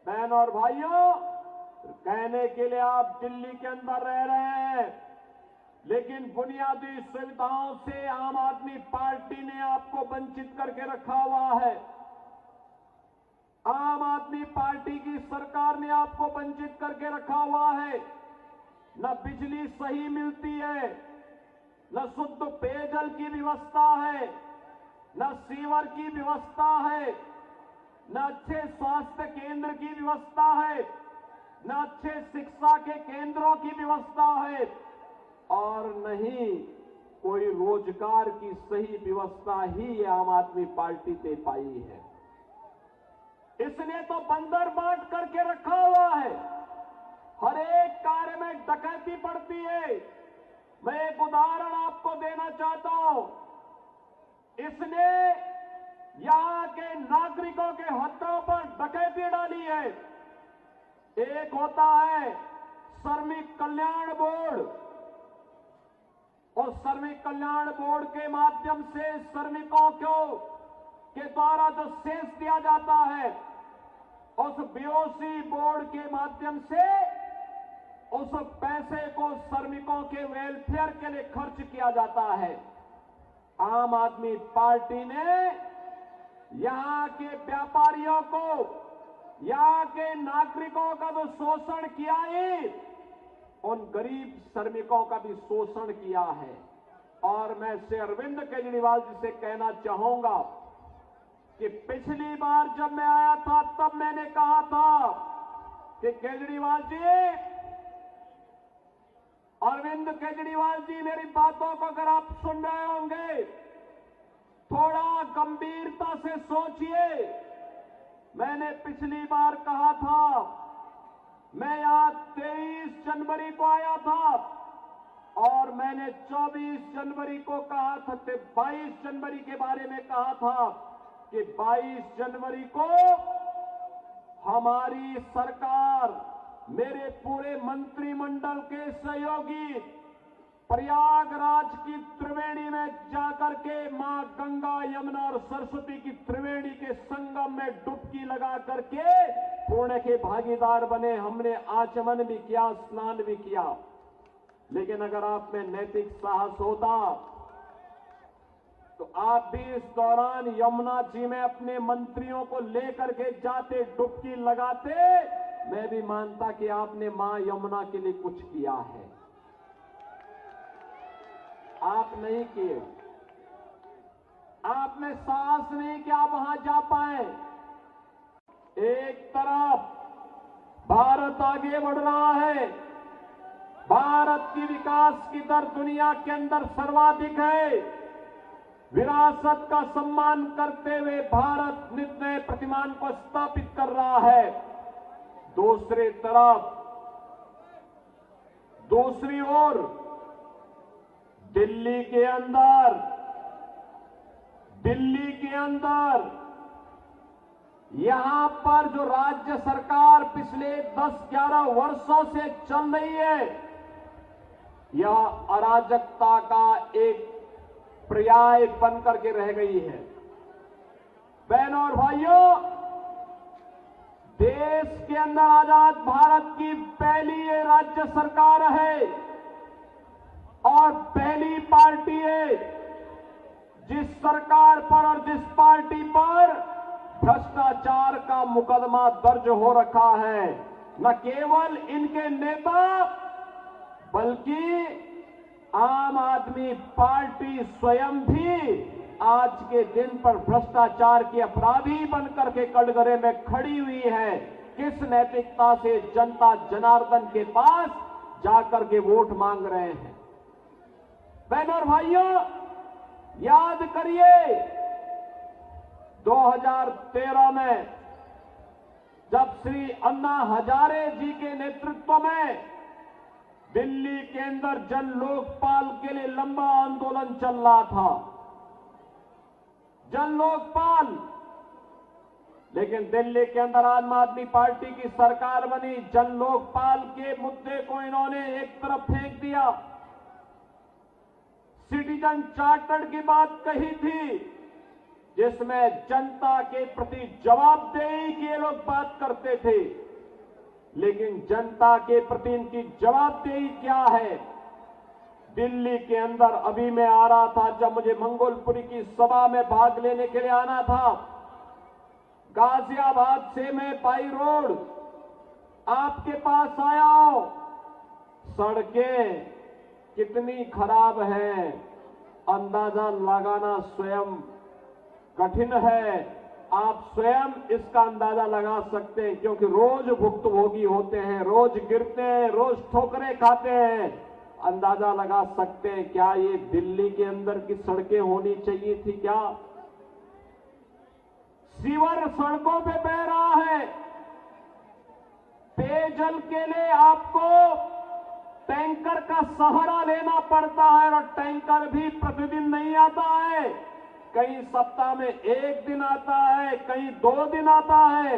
बहन और भाइयों, कहने के लिए आप दिल्ली के अंदर रह रहे हैं, लेकिन बुनियादी सुविधाओं से आम आदमी पार्टी ने आपको वंचित करके रखा हुआ है। आम आदमी पार्टी की सरकार ने आपको वंचित करके रखा हुआ है। न बिजली सही मिलती है, न शुद्ध पेयजल की व्यवस्था है, न सीवर की व्यवस्था है, न अच्छे स्वास्थ्य केंद्र की व्यवस्था है, न अच्छे शिक्षा के केंद्रों की व्यवस्था है, और नहीं कोई रोजगार की सही व्यवस्था ही आम आदमी पार्टी ने पाई है। इसने तो बंदर बांट करके रखा हुआ है। हर एक कार्य में डकैती पड़ती है। मैं एक उदाहरण आपको देना चाहता हूं। इसने यहां के नागरिकों के हकों पर डकैती डाली है। एक होता है श्रमिक कल्याण बोर्ड, और श्रमिक कल्याण बोर्ड के माध्यम से श्रमिकों के द्वारा जो सेस दिया जाता है, उस बीओसी बोर्ड के माध्यम से उस पैसे को श्रमिकों के वेलफेयर के लिए खर्च किया जाता है। आम आदमी पार्टी ने यहां के व्यापारियों को, यहां के नागरिकों का तो शोषण किया ही, उन गरीब श्रमिकों का भी शोषण किया है। और मैं श्री अरविंद केजरीवाल जी से कहना चाहूंगा कि पिछली बार जब मैं आया था तब मैंने कहा था कि केजरीवाल जी, अरविंद केजरीवाल जी, मेरी बातों को अगर आप सुन रहे होंगे, थोड़ा गंभीरता से सोचिए। मैंने पिछली बार कहा था, मैं यहां 23 जनवरी को आया था और मैंने 24 जनवरी को कहा था, 22 जनवरी के बारे में कहा था कि 22 जनवरी को हमारी सरकार, मेरे पूरे मंत्रिमंडल के सहयोगी प्रयागराज की त्रिवेणी में जाकर के मां गंगा, यमुना और सरस्वती की त्रिवेणी के संगम में डुबकी लगा करके पुण्य के भागीदार बने। हमने आचमन भी किया, स्नान भी किया। लेकिन अगर आप में नैतिक साहस होता तो आप भी इस दौरान यमुना जी में अपने मंत्रियों को लेकर के जाते, डुबकी लगाते। मैं भी मानता कि आपने मां यमुना के लिए कुछ किया है। आप नहीं किए। आपने साहस नहीं कि आप वहां जा पाए। एक तरफ भारत आगे बढ़ रहा है, भारत की विकास की दर दुनिया के अंदर सर्वाधिक है। विरासत का सम्मान करते हुए भारत नित नए प्रतिमान को स्थापित कर रहा है। दूसरी तरफ, दूसरी ओर दिल्ली के अंदर यहां पर जो राज्य सरकार पिछले 10-11 वर्षों से चल रही है, यह अराजकता का एक पर्याय बनकर के रह गई है। बहनों और भाइयों, देश के अंदर आजाद भारत की पहली ये राज्य सरकार है और पहली पार्टी है जिस सरकार पर और जिस पार्टी पर भ्रष्टाचार का मुकदमा दर्ज हो रखा है। न केवल इनके नेता, बल्कि आम आदमी पार्टी स्वयं भी आज के दिन पर भ्रष्टाचार की अपराधी बनकर के कटघरे में खड़ी हुई है। किस नैतिकता से जनता जनार्दन के पास जाकर के वोट मांग रहे हैं। बहनों और भाइयों, याद करिए 2013 में जब श्री अन्ना हजारे जी के नेतृत्व में दिल्ली के अंदर जन लोकपाल के लिए लंबा आंदोलन चल रहा था, जन लोकपाल, लेकिन दिल्ली के अंदर आम आदमी पार्टी की सरकार बनी। जन लोकपाल के मुद्दे को इन्होंने एक तरफ फेंक दिया। सिटीजन चार्टर की बात कही थी जिसमें जनता के प्रति जवाबदेही की ये लोग बात करते थे, लेकिन जनता के प्रति इनकी जवाबदेही क्या है? दिल्ली के अंदर अभी मैं आ रहा था, जब मुझे मंगोलपुरी की सभा में भाग लेने के लिए आना था, गाजियाबाद से मैं बाई रोड आपके पास आया हूं। सड़कें कितनी खराब है, अंदाजा लगाना स्वयं कठिन है। आप स्वयं इसका अंदाजा लगा सकते हैं, क्योंकि रोज भुक्तभोगी होते हैं, रोज गिरते हैं, रोज ठोकरें खाते हैं। अंदाजा लगा सकते हैं क्या ये दिल्ली के अंदर की सड़कें होनी चाहिए थी? क्या सीवर सड़कों पे बह रहा है? पेयजल के लिए आपको टैंकर का सहारा लेना पड़ता है, और टैंकर भी प्रतिदिन नहीं आता है। कहीं सप्ताह में 1 दिन आता है, कहीं 2 दिन आता है।